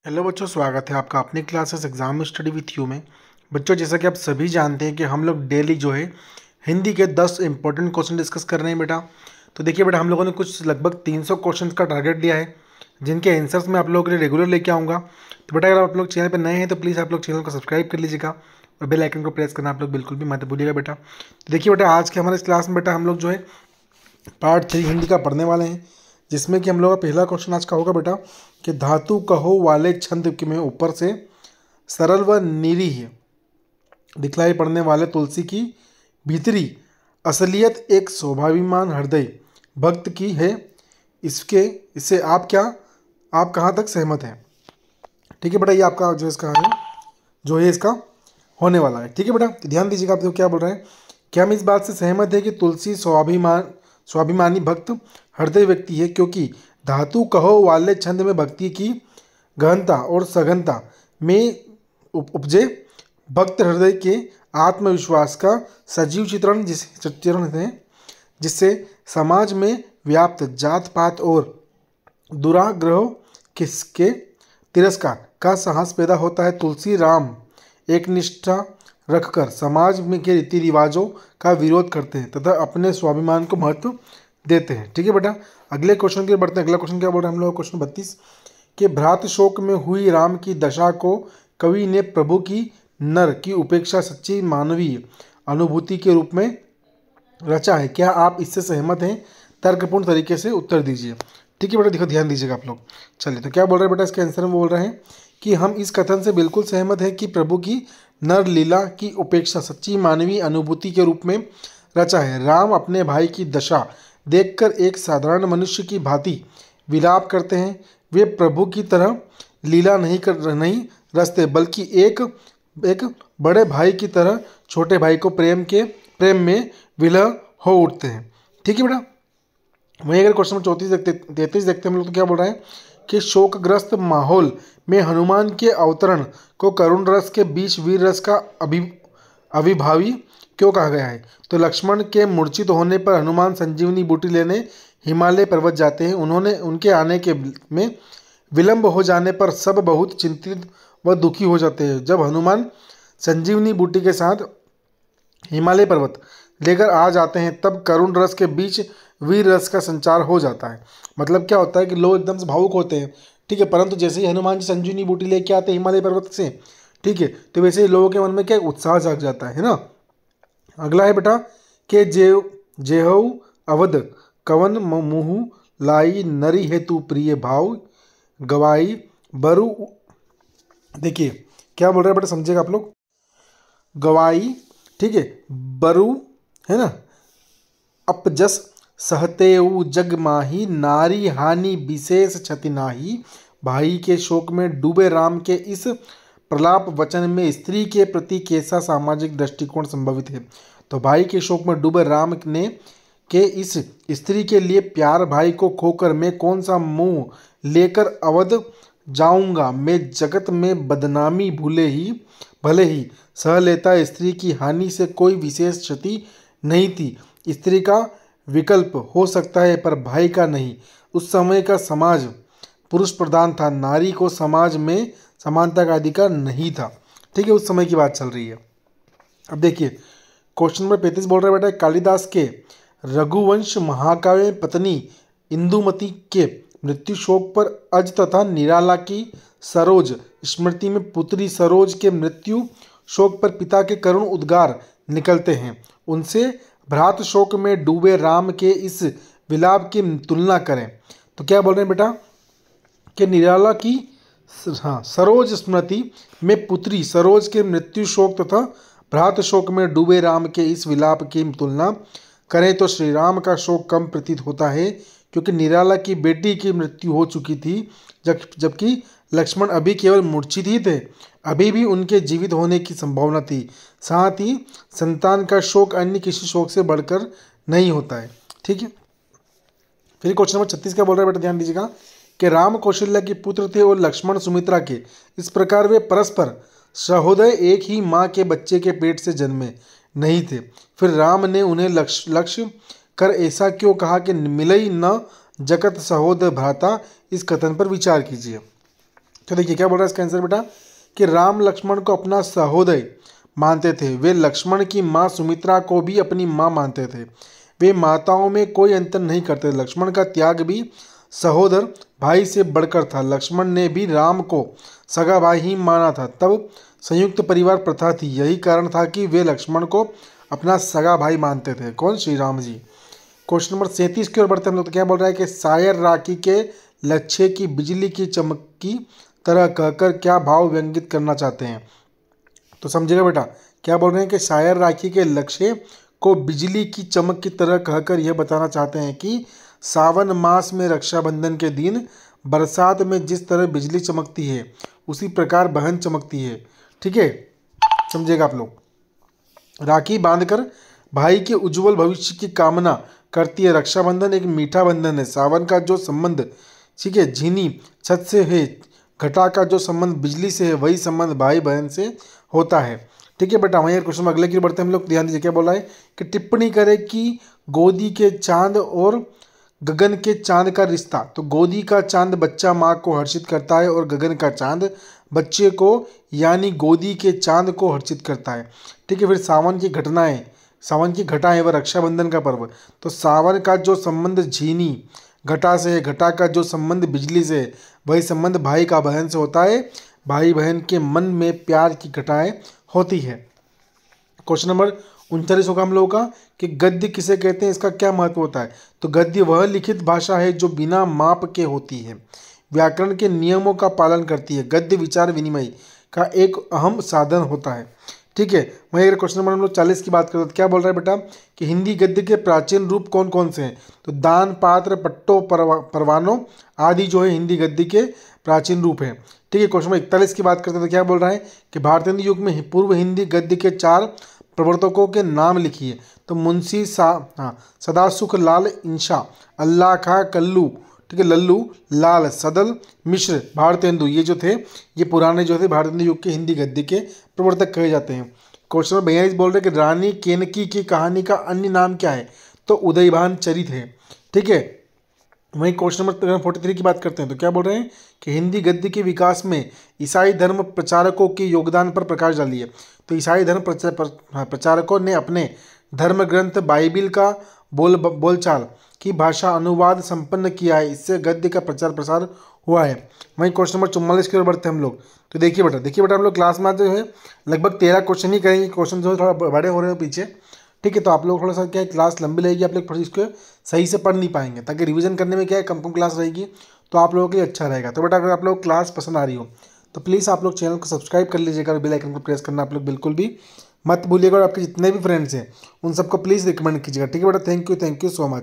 Hello बच्चों, स्वागत है आपका अपने classes exam study with you में। बच्चों, जैसा कि आप सभी जानते हैं कि हम लोग डेली जो है हिंदी के 10 इंपॉर्टेंट क्वेश्चन डिस्कस कर रहे हैं बेटा। तो देखिए बेटा, हम लोगों ने कुछ लगभग 300 क्वेश्चन का टारगेट लिया है, जिनके आंसर्स मैं आप लोगों के लिए रेगुलर लेके आऊँगा। तो बेटा, अगर आप लोग चैनल पर नए हैं तो प्लीज़ आप लोग चैनल को सब्सक्राइब कर लीजिएगा और बेल आइकन को प्रेस करना आप लोग बिल्कुल भी मत भूलिएगा बेटा। तो देखिए बेटा, आज के हमारे इस क्लास में बेटा हम लोग जो है पार्ट 3 हिंदी का पढ़ने वाले हैं, जिसमें कि हम लोग का पहला क्वेश्चन आज का होगा बेटा कि धातु कहो वाले छंद के में ऊपर से सरल व निरीह दिखलाई पड़ने वाले तुलसी की भीतरी असलियत एक स्वाभिमान हृदय भक्त की है। इससे आप कहाँ तक सहमत हैं? ठीक है बेटा, ये आपका जो इसका है जो है इसका होने वाला है। ठीक है बेटा, तो ध्यान दीजिएगा आप लोग क्या बोल रहे हैं कि हम इस बात से सहमत है कि तुलसी स्वाभिमानी भक्त हृदय व्यक्ति है, क्योंकि धातु कहो वाले छंद में भक्ति की गहनता और सघनता में उपजे भक्त हृदय के आत्मविश्वास का सजीव चित्रण है, जिससे समाज में व्याप्त जात पात और दुराग्रह किसके तिरस्कार का साहस पैदा होता है। तुलसी राम एक निष्ठा रखकर समाज में के रीति रिवाजों का विरोध करते हैं तथा अपने स्वाभिमान को महत्व देते हैं। ठीक है बेटा, अगले क्वेश्चन की ओर बढ़ते हैं। अगला क्वेश्चन क्या बोल रहे हैं हम लोग? क्वेश्चन 32 के भ्रात शोक में हुई राम की दशा को कवि ने प्रभु की नर की उपेक्षा सच्ची मानवीय अनुभूति के रूप में रचा है। क्या आप इससे सहमत हैं? तर्कपूर्ण तरीके से उत्तर दीजिए। ठीक है बेटा, देखो ध्यान दीजिएगा आप लोग। चलिए, तो क्या बोल रहे हैं बेटा इसके आंसर में? बोल रहे हैं कि हम इस कथन से बिल्कुल सहमत हैं कि प्रभु की नर लीला की उपेक्षा सच्ची मानवीय अनुभूति के रूप में रचा है। राम अपने भाई की दशा देखकर एक साधारण मनुष्य की भांति विलाप करते हैं। वे प्रभु की तरह लीला नहीं रचते, बल्कि एक बड़े भाई की तरह छोटे भाई को प्रेम में विलय हो उठते हैं। ठीक है बेटा, वहीं अगर क्वेश्चन 33 देखते हैं हम लोग, तो क्या बोल रहे हैं कि शोकग्रस्त माहौल में हनुमान के अवतरण को करुण रस के बीच वीर रस का अविभावी क्यों कहा गया है? तो लक्ष्मण के मूर्छित होने पर हनुमान संजीवनी बूटी लेने हिमालय पर्वत जाते हैं। उनके आने के में विलंब हो जाने पर सब बहुत चिंतित व दुखी हो जाते हैं। जब हनुमान संजीवनी बूटी के साथ हिमालय पर्वत लेकर आ जाते हैं, तब करुण रस के बीच वीर रस का संचार हो जाता है। मतलब क्या होता है कि लोग एकदम से भावुक होते हैं, ठीक है, परंतु जैसे ही हनुमान जी संजीवनी बूटी लेके आते हैं हिमालय पर्वत से, ठीक है, तो वैसे ही लोगों के मन में क्या उत्साह जाग जाता है ना। अगला है बेटा के जेहऊ अवध कवन मुँह लाई नरी हेतु प्रिय भाव गवाई बरु। देखिए क्या बोल रहे हैं बेटा, समझेगा आप लोग। गवाई, ठीक है, बरु है ना, अपजस सहतेऊ जग माही नारी हानि विशेष क्षति नाही। भाई के शोक में डूबे राम के इस प्रलाप वचन में स्त्री के प्रति कैसा सामाजिक दृष्टिकोण संभवित है? तो भाई के शोक में डूबे राम ने के इस स्त्री के लिए प्यार भाई को खोकर मैं कौन सा मुंह लेकर अवध जाऊंगा, मैं जगत में बदनामी भले ही सह लेता। स्त्री की हानि से कोई विशेष क्षति नहीं थी। स्त्री का विकल्प हो सकता है पर भाई का नहीं। उस समय का समाज पुरुष प्रधान था, नारी को समाज में समानता का अधिकार नहीं था। ठीक है, उस समय की बात चल रही है। अब देखिए क्वेश्चन नंबर 35 बोल रहे बेटा, कालिदास के रघुवंश महाकाव्य में पत्नी इंदुमती के मृत्यु शोक पर अज तथा निराला की सरोज स्मृति में पुत्री सरोज के मृत्यु शोक पर पिता के करुण उद्गार निकलते हैं। उनसे भ्रात शोक में डूबे राम के इस विलाप की तुलना करें। तो क्या बोल रहे हैं बेटा कि निराला की सरोज स्मृति में पुत्री सरोज के मृत्यु शोक तथा भ्रात शोक में डूबे राम के इस विलाप की तुलना करें तो श्री राम का शोक कम प्रतीत होता है, क्योंकि निराला की बेटी की मृत्यु हो चुकी थी, जबकि लक्ष्मण अभी केवल मूर्छित ही थे। अभी भी उनके जीवित होने की संभावना थी। साथ ही संतान का शोक अन्य किसी शोक से बढ़कर नहीं होता है। ठीक है, फिर क्वेश्चन नंबर 36 क्या बोल रहा है बेटा, ध्यान दीजिएगा कि राम कौशल्या के पुत्र थे और लक्ष्मण सुमित्रा के। इस प्रकार वे परस्पर सहोदय एक ही माँ के बच्चे के पेट से जन्मे नहीं थे। फिर राम ने उन्हें लक्ष्य कर ऐसा क्यों कहा कि मिलई न जगत सहोदय भ्राता? इस कथन पर विचार कीजिए। तो देखिए क्या बोल रहा है इसका आंसर बेटा कि राम लक्ष्मण को अपना सहोदय मानते थे। वे लक्ष्मण की माँ सुमित्रा को भी अपनी माँ मानते थे। वे माताओं में कोई अंतर नहीं करते। लक्ष्मण का त्याग भी सहोदर भाई से बढ़कर था। लक्ष्मण ने भी राम को सगा भाई ही माना था। तब संयुक्त परिवार प्रथा थी। यही कारण था कि वे लक्ष्मण को अपना सगा भाई मानते थे। कौन? श्री राम जी। क्वेश्चन नंबर 37 की ओर बढ़ते हम लोग। तो क्या बोल रहा है कि शायर राखी के लच्छे की बिजली की चमक की तरह कहकर क्या भाव व्यंगित करना चाहते हैं? तो समझेगा बेटा, क्या बोल रहे हैं कि शायर राखी के लच्छे को बिजली की चमक की तरह कहकर यह बताना चाहते हैं कि सावन मास में रक्षाबंधन के दिन बरसात में जिस तरह बिजली चमकती है उसी प्रकार बहन चमकती है। ठीक है, समझेगा आप लोग। राखी बांधकर भाई के उज्जवल भविष्य की कामना करती है। रक्षाबंधन एक मीठा बंधन है। सावन का जो संबंध, ठीक है, झीनी छत से है। घटा का जो संबंध बिजली से है, वही संबंध भाई बहन से होता है। ठीक है बेटा, वहीं क्वेश्चन में अगले की बढ़ते हैं हम लोग। ध्यान दीजिए क्या बोला है कि टिप्पणी करें कि गोदी के चांद और गगन के चांद का रिश्ता। तो गोदी का चांद बच्चा माँ को हर्षित करता है और गगन का चांद बच्चे को यानी गोदी के चांद को हर्षित करता है। ठीक है, फिर सावन की घटनाएं, सावन की घटा व रक्षाबंधन का पर्व। तो सावन का जो संबंध झीनी घटा से है, घटा का जो संबंध बिजली से है, वही संबंध भाई का बहन से होता है। भाई बहन के मन में प्यार की घटाएं होती है। क्वेश्चन नंबर 39 होगा हम लोगों का कि गद्य किसे कहते हैं, इसका क्या महत्व होता है? तो गद्य वह लिखित भाषा है जो बिना माप के होती है, व्याकरण के नियमों का पालन करती है। गद्य विचार विनिमय का एक अहम साधन होता है। ठीक है, वहीं अगर क्वेश्चन नंबर हम लोग 40 की बात करें तो क्या बोल रहा है बेटा कि हिंदी गद्य के प्राचीन रूप कौन कौन से हैं? तो दान, पात्र, पट्टों, परवानों आदि जो है हिंदी गद्य के प्राचीन रूप हैं। ठीक है, क्वेश्चन नंबर 41 की बात करते हैं तो क्या बोल रहा है कि भारतीय युग में पूर्व हिंदी गद्य के 4 प्रवर्तकों के नाम लिखिए। तो मुंशी सदासुख लाल इंशा, अल्लाह खां कल्लू, ठीक है, लल्लू, लाल, सदल, मिश्र, भारतेंदु, ये जो थे ये पुराने जो थे भारतीय युग के हिंदी गद्य के प्रवर्तक कहे जाते हैं। क्वेश्चन नंबर 42 बोल रहे हैं कि रानी केनकी की कहानी का अन्य नाम क्या है? तो उदयभान चरित है। ठीक है, वहीं क्वेश्चन नंबर 43 की बात करते हैं तो क्या बोल रहे हैं कि हिंदी गद्य के विकास में ईसाई धर्म प्रचारकों के योगदान पर प्रकाश डालिए। तो ईसाई धर्म प्रचारकों ने अपने धर्म ग्रंथ बाइबिल का बोलचाल की भाषा अनुवाद संपन्न किया है। इससे गद्य का प्रचार प्रसार हुआ है। वहीं क्वेश्चन नंबर 44 की ओर बढ़ते हैं हम लोग। तो देखिए बेटा हम लोग क्लास में जो है लगभग 13 क्वेश्चन ही करेंगे। क्वेश्चन जो है थोड़ा बड़े हो रहे हैं पीछे। ठीक है, तो आप लोग थोड़ा सा क्या है क्लास लंबी रहेगी, आप लोग थोड़ी इसको सही से पढ़ नहीं पाएंगे, ताकि रिवीजन करने में क्या है कम क्लास रहेगी तो आप लोगों के लिए अच्छा रहेगा। तो बेटा अगर आप लोग क्लास पसंद आ रही हो तो प्लीज़ आप लोग चैनल को सब्सक्राइब कर लीजिएगा और बेल आइकन को प्रेस करना आप लोग बिल्कुल भी मत भूलिएगा। और आपके जितने भी फ्रेंड्स हैं उन सबको प्लीज़ रिकमेंड कीजिएगा। ठीक है बेटा, थैंक यू सो मच।